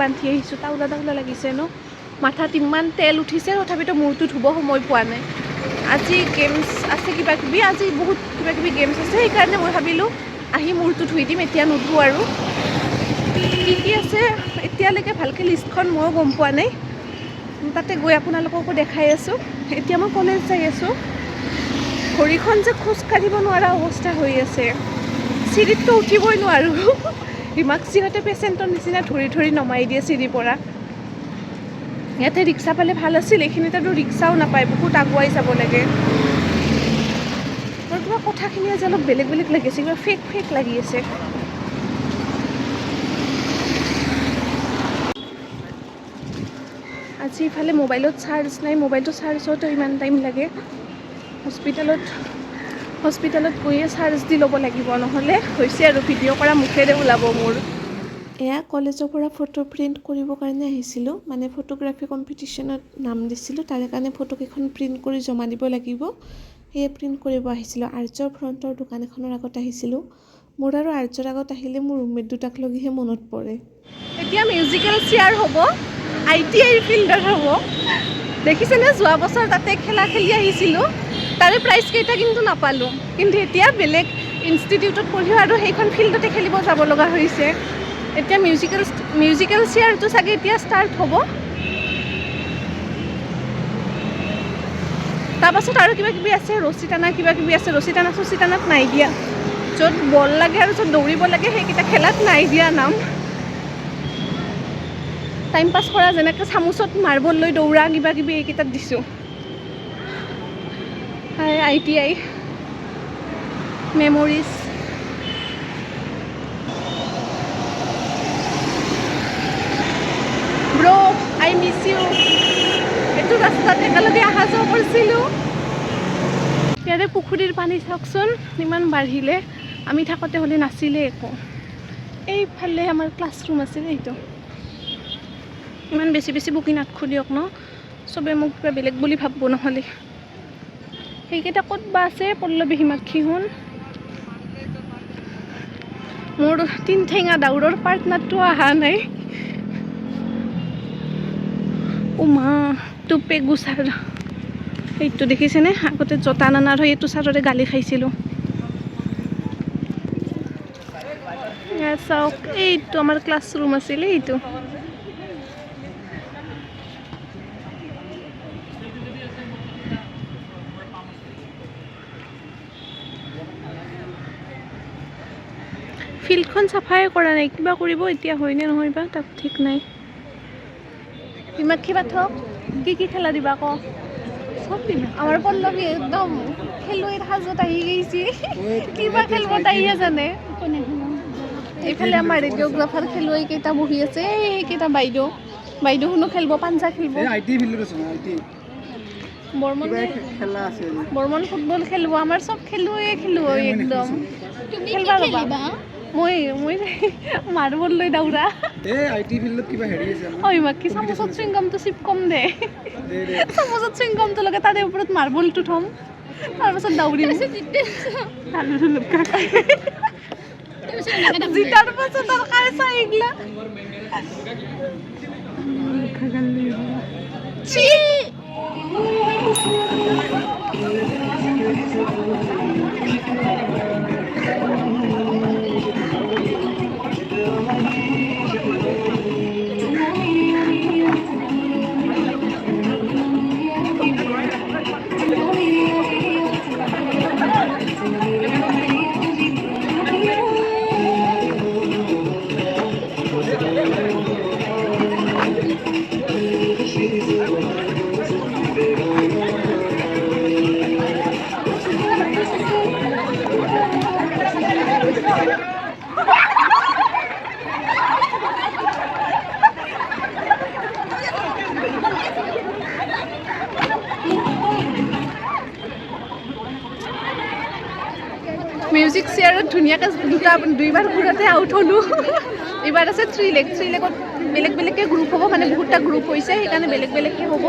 বান্ধি আহিছোঁ তাউলা তাউলা লাগিছে ন মাথাত ইমান তেল উঠিছে তথাপিতো মূৰটো ধুব সময় পোৱা নাই আজি গেমছ আছে কিবা কিবি আজি বহুত কিবা কিবি গেমছ আছে সেইকাৰণে মই ভাবিলোঁ আহি মূৰটো ধুই দিম এতিয়া নুধুঁ আৰু কি কি আছে এতিয়ালৈকে ভালকৈ লিষ্টখন ময়ো গম পোৱা নাই তাতে গৈ আপোনালোককো দেখাই আছোঁ এতিয়া মই কলেজ যাই আছোঁ ভৰিখন যে খোজ কাঢ়িব নোৱাৰা অৱস্থা হৈ আছে চিৰিতটো উঠিবই নোৱাৰোঁ হিমাক্ষীহঁতে পেচেণ্টৰ নিচিনা ধৰি ধৰি নমাই দিয়ে চিৰিৰ পৰা ইয়াতে ৰিক্সা পালে ভাল আছিল এইখিনিতেতো ৰিক্সাও নাপায় বহুত আগুৱাই যাব লাগে মোৰ কিবা কথাখিনি আজি অলপ বেলেগ বেলেগ লাগিছে কিবা ফেক ফেক লাগি আছে আজি ইফালে মোবাইলত চাৰ্জ নাই মোবাইলটো চাৰ্জ হওঁতে ইমান টাইম লাগে হস্পিটেলত গৈয়ে চাৰ্জ দি ল'ব লাগিব নহ'লে হৈছে আৰু ভিডিঅ' কৰা মুখেৰে ওলাব মোৰ এয়া কলেজৰ পৰা ফটো প্ৰিণ্ট কৰিবৰ কাৰণে আহিছিলোঁ মানে ফটোগ্ৰাফী কম্পিটিশ্যনত নাম দিছিলোঁ তাৰে কাৰণে ফটোকেইখন প্ৰিণ্ট কৰি জমা দিব লাগিব সেয়ে প্ৰিণ্ট কৰিব আহিছিলোঁ আৰ্যৰ ফ্ৰণ্টৰ দোকান এখনৰ আগত আহিছিলোঁ মোৰ আৰু আৰ্যৰ আগত আহিলে মোৰ ৰুমমেট দুটাক লগিহে মনত পৰে এতিয়া মিউজিকেল চেয়াৰ হ'ব ITI ফিল্ডত হ'ব দেখিছেনে যোৱা বছৰ তাতে খেলা খেলি আহিছিলোঁ তাৰে প্ৰাইজ কেইটা কিন্তু নাপালোঁ কিন্তু এতিয়া বেলেগ ইনষ্টিটিউটত পঢ়িও আৰু সেইখন ফিল্ডতে খেলিব যাব লগা হৈছে এতিয়া মিউজিকেল চেয়াৰটো চাগে এতিয়া ষ্টাৰ্ট হ'ব তাৰপাছত আৰু কিবা কিবি আছে ৰছী টানা কিবা কিবি আছে ৰছী টানাত নাই দিয়া য'ত বল লাগে আৰু য'ত দৌৰিব লাগে সেইকেইটা খেলাত নাই দিয়া নাম টাইম পাছ কৰা যেনেকৈ চামুচত মাৰ্বল লৈ দৌৰা কিবা কিবি এইকেইটাত দিছোঁ ITI memories bro I miss you এইটো ৰাস্তাত একেলগে অহা যোৱা কৰিছিলোঁ ইয়াৰে পুখুৰীৰ পানী চাওকচোন ইমান বাঢ়িলে আমি থাকোঁতে হ'লে নাছিলে একো এইফালে আমাৰ ক্লাছৰুম আছিলে এইটো ইমান বেছি বেছি বুকি নাথখো দিয়ক ন চবে মোক কিবা বেলেগ বুলি ভাবব নহ'লে সেইকেইটা ক'ত বা আছে পল্লৱী হিমাক্ষী শুন মোৰ তিনঠেঙা দাউৰৰ পাৰ্টনাৰটো অহা নাই উমা টুপে গুচাৰ এইটো দেখিছেনে আগতে জোতা নানাৰ হৈ এইটো চাৰৰে গালি খাইছিলোঁ চাওক এইটো আমাৰ ক্লাছৰুম আছিলে এইটো ফিল্ডখন চাফাই কৰা নাই কিবা কৰিব এতিয়া হয়নে নহয় বা তাক ঠিক নাই হিমাক্ষী পাঠক কি খেলা দিবা ক চব দিম আমাৰ পল্লৱী একদম খেলুৱৈৰ সাজত আহি গৈছে কিবা খেলিব তাইহে জানে এইফালে আমাৰ ৰেডিঅ'গ্ৰাফাৰ খেলুৱৈ কেইটা বহি আছে এইকেইটা বাইদেউখনো খেলিব পাঞ্জা খেলিব বৰ্মন ফুটবল খেলিব আমাৰ চব খেলুৱৈ একদম খেলিবা ৰ'বা মই মাৰ্বল লৈ দৌৰা হিমাক্ষী চামুচত চুইংগামটো চিপ কম দে চামুচত চুইংগামটো লগে তাৰে ওপৰত মাৰ্বলটো থ'ম তাৰপাছত দৌৰিম জিতাৰ পাছত আৰু খাই চাই এইগিলা মিউজিক চেয়াৰত ধুনীয়াকৈ দুইবাৰ ঘূৰাতে আউট হ'লোঁ এইবাৰ আছে 3 লেগ বেলেগ বেলেগকৈ গ্ৰুপ হ'ব মানে বহুতটা গ্ৰুপ হৈছে সেইকাৰণে বেলেগ বেলেগকৈ হ'ব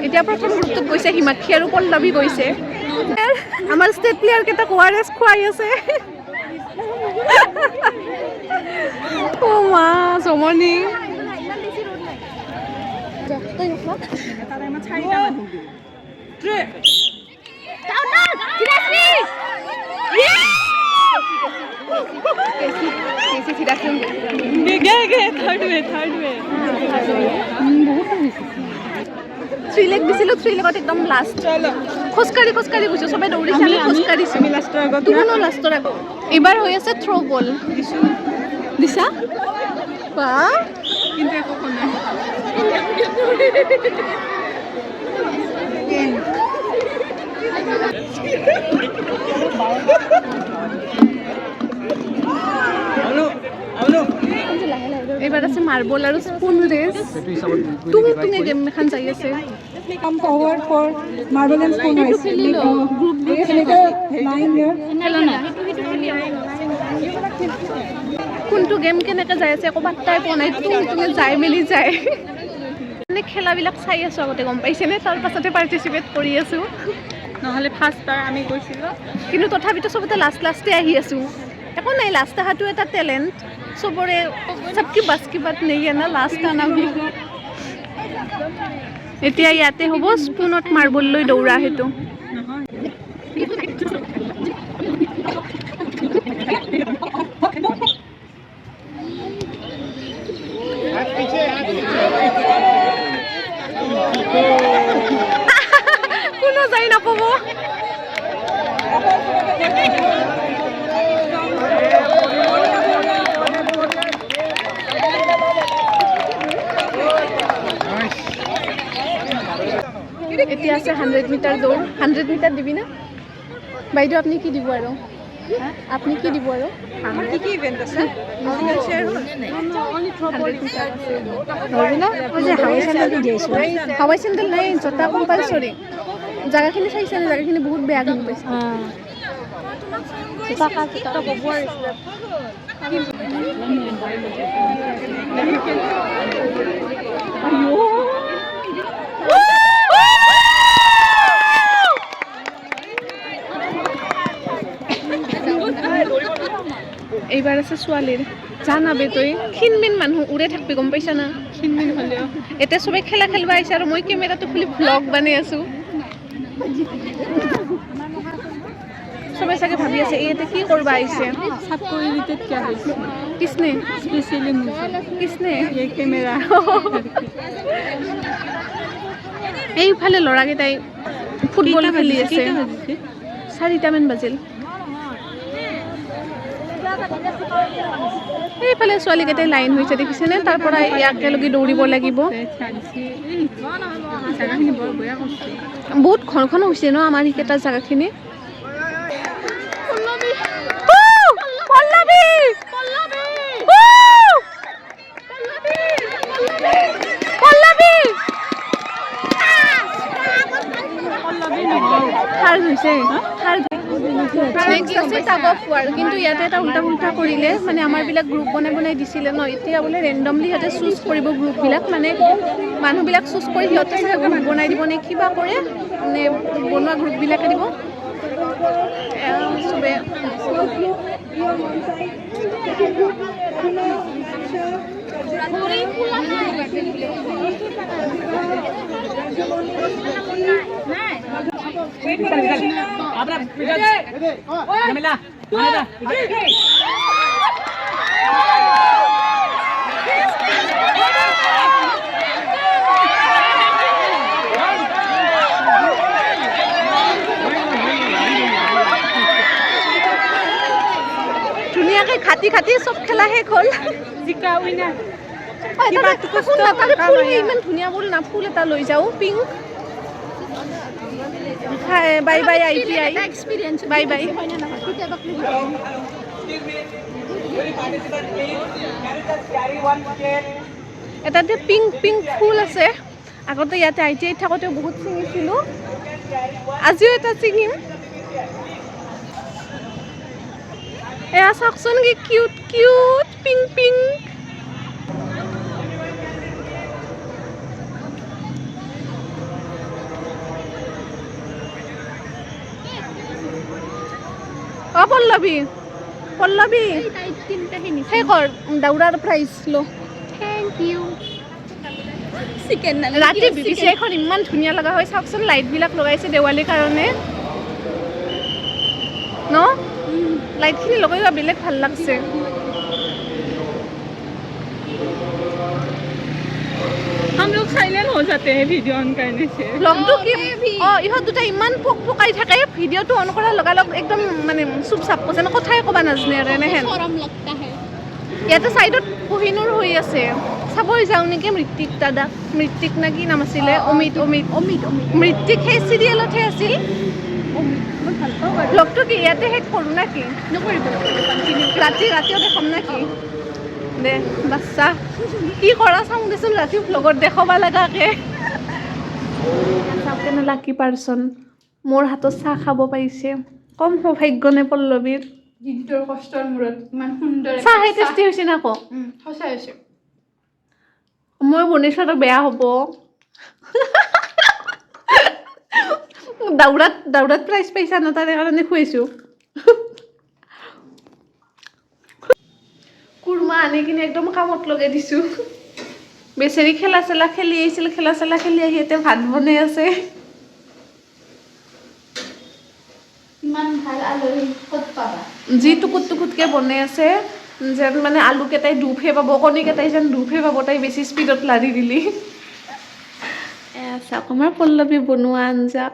এতিয়া প্ৰথম গ্ৰুপটোত গৈছে হিমাক্ষী আৰু পল্লৱী গৈছে আমাৰ ষ্টেট প্লেয়াৰ কেইটাক ORS খুৱাই আছে অ' মা জমনি তই নোখোৱা এটা টাইমত 4টা মানুহ দিওঁ থ্ৰীলেগ দিছিলোঁ থ্ৰীলেগত একদম লাষ্ট খোজকাঢ়ি খোজকাঢ়ি গৈছোঁ চবে দৌৰিছে আমি খোজকাঢ়িছোঁ আমি লাষ্টৰ আগত তুমিনো লাষ্টৰ আগত এইবাৰ হৈ আছে থ্ৰ' বল দিছোঁ দিছা বাহ কিন্তু একো কোৱা নাই এইবাৰ আছে মাৰ্বল আৰু স্পুন ৰেচ তুমি গেম এখন যাই আছে Come forward for marble and spoon race. Group race later 9 here. কোনটো গেম কেনেকৈ যাই আছে একো পাত্তাই পোৱা নাই তুমি যাই মেলি যায় মানে খেলাবিলাক চাই আছোঁ আগতে গম পাইছেনে তাৰ পাছতে পাৰ্টিচিপেট কৰি আছোঁ নহ'লে ফাৰ্ষ্টবাৰ আমি গৈছিলোঁ কিন্তু তথাপিতো চবতে লাষ্টে আহি আছোঁ একো নাই লাষ্ট অহাটো এটা টেলেণ্ট চবৰে চবকি বাছ কি বাত নেই না লাষ্ট আনা এতিয়া ইয়াতে হ'ব স্পুনত মাৰ্বল লৈ দৌৰা সেইটো কোনো যাই নাপাব এতিয়া আছে 100 মিটাৰ দৌৰ 100 মিটাৰ দিবি না বাইদেউ আপুনি কি দিব আৰু আপুনি কি দিব আৰু আমাৰ কি ইভেন্ট আছে ফিজিকেল শ্বেয়াৰ হাৱাই চেণ্ডেল নাই জোতা কম্পালচৰি জাগাখিনি চাইছেনে জাগাখিনি বহুত বেয়া গম পাইছে এইবাৰ আছে ছোৱালীৰ জানাবে তই ক্ষীণমিন মানুহ উৰে থাকবি গম পাইছা না ক্ষীণমিন হ'লেও এতিয়া চবে খেলা খেলিব আহিছে আৰু মই কেমেৰাটো খুলি ভ্লগ বনাই আছোঁ চবে চাগে ভাবি আছে ইয়াতে কি কৰিব আহিছে চাকৰি ৰিলেটেড কিয় হৈছে কিসনে স্পেচিয়েলি কিসনে এই কেমেৰা এইফালে ল'ৰাকেইটাই ফুটবল খেলি আছে 4টামান বাজিল এইফালে ছোৱালীকেইটাই লাইন হৈছে দেখিছেনে তাৰ পৰা একেলগে দৌৰিব লাগিব বহুত ঘন হৈছে ন আমাৰ এইকেইটা জেগাখিনি কিন্তু ইয়াতে এটা উল্টা পুল্টা কৰিলে মানে আমাৰবিলাক গ্ৰুপ বনাই দিছিলে ন এতিয়া বোলে ৰেণ্ডমলি সিহঁতে চুজ কৰিব গ্ৰুপবিলাক মানে মানুহবিলাক চুজ কৰি সিহঁতে চাগে গ্ৰুপ বনাই দিব নে কিবা কৰে মানে বনোৱা গ্ৰুপবিলাকে দিব চবে ধুনীয়াকে খাটি খাটি চব খেলা শেষ হ'ল জিকা উইনাৰ ইমান ধুনীয়া ফুল না ফুল এটা লৈ যাওঁ পিংক বাই বাই আই পি আই বাই বাই এটাতে পিংক পিংক ফুল আছে আগতে ইয়াতে আই টি আইত থাকোঁতে বহুত ছিঙিছিলোঁ আজিও এটা ছিঙিম এয়া চাওকচোন কি cute cute pink pink Pallavi সেই কৰ দৌৰাৰ প্ৰাইজ লো Thank you. চিকেন না ৰাতি BBC এখন ইমান ধুনীয়া লগা হয় চাওকচোন লাইটবিলাক লগাইছে দেৱালীৰ কাৰণে ন লাইটখিনি লগাই বেলেগ ভাল লাগছে हम लोग साइलेंट हो जाते हैं वीडियो ऑन करने से লগটো কি ইহঁত দুটা ইমান পকাই থাকে ভিডিঅ'টো অন কৰাৰ লগালগ একদম মানে চুপ চাপ কৈছে ন কথাই ক'ব নাজানে আৰু এনেহেন शर्म लगता है ইয়াতে চাইডত কোহিনুৰ হৈ আছে চাবই যাওঁ নেকি মৃত্তিক দাদা মৃত্তিক না কি নাম আছিলে অমিত মৃত্তিক সেই চিৰিয়েলতহে আছিল লগটো কি ইয়াতে শেষ কৰোঁ না কি ৰাতিও দেখাম না কি দে বাচ্চা কি কৰা চাওঁ দেচোন ৰাতি ভ্লগত দেখাব লগাকে চাওক কেনে লাকি পাৰ্চন মোৰ হাতত চাহ খাব পাৰিছে কম সৌভাগ্য নে পল্লৱীৰ দিনটোৰ কষ্টৰ মূৰত ইমান সুন্দৰ চাহে টেষ্টি হৈছে না আকৌ সঁচা হৈছে মই বনিছোৱাটো বেয়া হ'ব দাউৰাত প্ৰাইজ পাইছা ন তাৰে কাৰণে খুৱাইছোঁ কুৰমা আনি কিনে একদম কামত লগাই দিছোঁ বেচেৰি খেলা চেলা খেলি আহিছিল খেলা চেলা খেলি আহি এতিয়া ভাত বনাই আছে ইমান ভাল আলহী ক'ত পাবা যি টুকুটকৈ বনাই আছে যেন মানে আলুকেইটাই ডুবহে পাব কণীকেইটাই যেন ডুবহে পাব তাই বেছি স্পীডত লাৰি দিলি চাওক আমাৰ পল্লৱী বনোৱা আঞ্জা